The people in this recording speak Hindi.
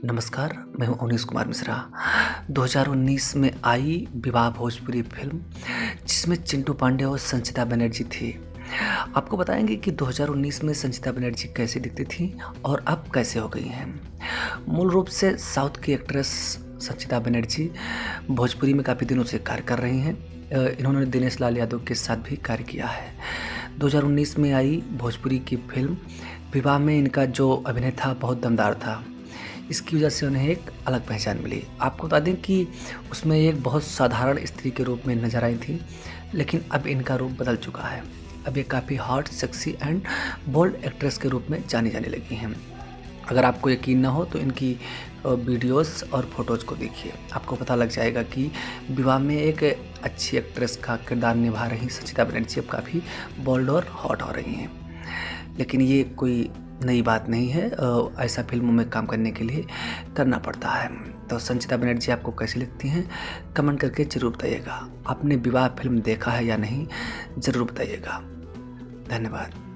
नमस्कार, मैं हूँ अवनीश कुमार मिश्रा। 2019 में आई विवाह भोजपुरी फ़िल्म जिसमें चिंटू पांडे और संचिता बनर्जी थी। आपको बताएँगे कि 2019 में संचिता बनर्जी कैसी दिखती थीं और अब कैसे हो गई हैं। मूल रूप से साउथ की एक्ट्रेस संचिता बनर्जी भोजपुरी में काफ़ी दिनों से कार्य कर रही हैं। इन्होंने दिनेश लाल यादव के साथ भी कार्य किया है। 2019 में आई भोजपुरी की फ़िल्म विवाह में इनका जो अभिनय था बहुत दमदार था। इसकी वजह से उन्हें एक अलग पहचान मिली। आपको बता दें कि उसमें एक बहुत साधारण स्त्री के रूप में नज़र आई थी, लेकिन अब इनका रूप बदल चुका है। अब ये काफ़ी hot, sexy and bold actress के रूप में जानी जाने लगी हैं। अगर आपको यकीन ना हो तो इनकी वीडियोस और फ़ोटोज़ को देखिए। आपको पता लग जाएगा कि विवाह में एक अच्छी एक्ट्रेस का किरदार निभा रही संचिता बनर्जी अब काफ़ी बोल्ड और हॉट हो रही हैं। लेकिन ये कोई नई बात नहीं है। ऐसा फ़िल्मों में काम करने के लिए करना पड़ता है। तो संचिता बनर्जी आपको कैसी लगती हैं, कमेंट करके ज़रूर बताइएगा। आपने विवाह फ़िल्म देखा है या नहीं, ज़रूर बताइएगा। धन्यवाद।